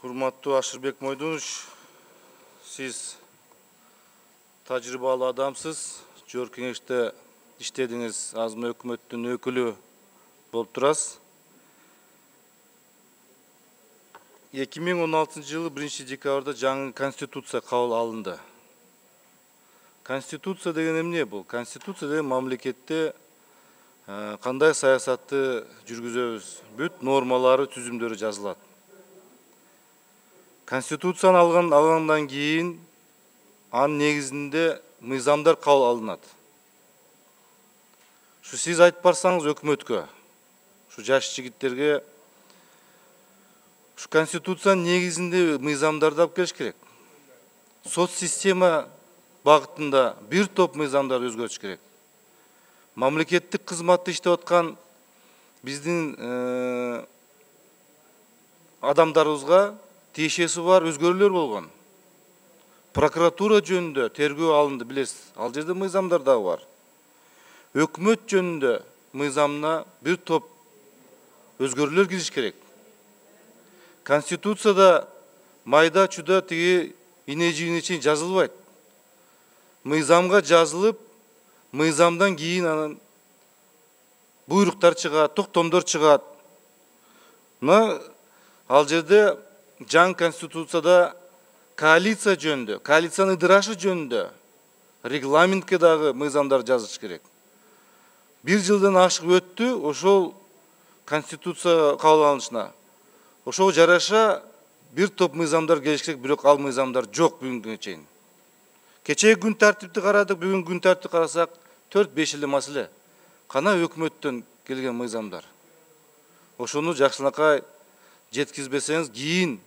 Урматтуу Ашырбек Мойдунович, сиз тажрыйбалуу адамсыз, жогорку кеңеште иштедиңиз, азыркы өкмөттүн өкүлү болуп турасыз. 2016 жылы 1 декабрда жаңы конституция кабыл алынды. Конституция деген эмне бул? Конституция деген мамлекетте кандай саясатты жүргүзөбүз, бүт нормалары, түзүмдөрү жазылат. Конституцияны алгандан кийин анын негизинде мыйзамдар кабыл алынат. Ушу сиз айтып барсаңыз өкмөткө, ушу жаш жигиттерге ушу конституциянын негизинде мыйзамдарды алып келиш керек. Соц система багытында бир топ мыйзамдар өзгөртүш керек. Мамлекеттик кызматты иштеп аткан биздин адамдарыбызга тиешеси бар өзгөрүүлөр болгон. Прокуратура жөнүндө тергөө алынды, билесиз. Ал жерде мыйзамдар да бар. Өкмөт жөнүндө мыйзамына бир топ өзгөрүүлөр кириш керек. Конституцияда майда чуда тиги ине-жибине чейин жазылбайт. Мыйзамга жазылып, мыйзамдан кийин анан буйруктар чыгат, токтомдор чыгат. Мына ал жерде жаңы конституцияда коалиция жөнүндө, коалициянын ыдырашы жөнүндө регламентке дагы мыйзамдар жазыш керек. Бир жылдан ашык өттү, ошол конституция кабыл алынышына. Ошого жараша бир топ мыйзамдар келиш керек, бирок ал мыйзамдар жок бүгүнгүгө чейин. Кечеги күн тартипти карадык, бүгүн күн тартипти карасак 4-5 эле маселе. Кана өкмөттөн келген мыйзамдар. Ошону жакшынакай жеткизбесеңиз, кийин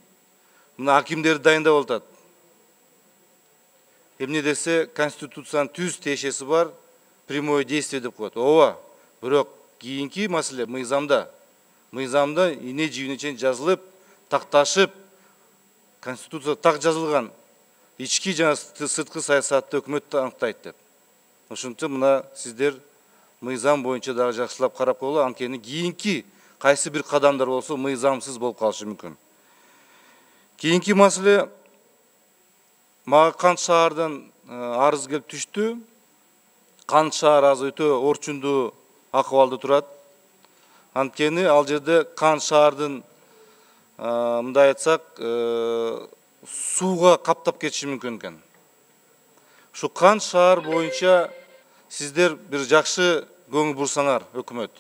мына акимдерди дайындап атат. Эмне десе, конституциянын түз тиешеси бар, прямое действие деп коет. Ооба, бирок кийинки маселе мыйзамда. Мыйзамда ине-жибине чейин жазылып, такташып, конституция так жазылган. Ички жана сырткы саясатты өкмөт аныктайт деп. Ошончо мына сиздер мыйзам боюнча дагы жакшылап карап коелу, анткени кийинки кайсы бир кадамдар болсо мыйзамсыз болуп калышы мүмкүн. Кийинки маселе, мага Кант шаардан арыз келип түштү. Кант шаар азыр өтө орчундуу акыбалда турат. Анткени ал жерде Кант шаардын мындай айтсак, сууга каптап кетиши мүмкүн экен. Ушу Кант шаар боюнча сиздер бир жакшы көңүл бурсаңар, өкмөт.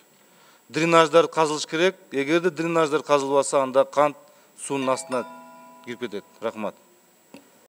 Дренаждар казылыш керек. Эгерде дренаждар казылбаса, анда Кант суунун астына кирип кетет. Рахмат.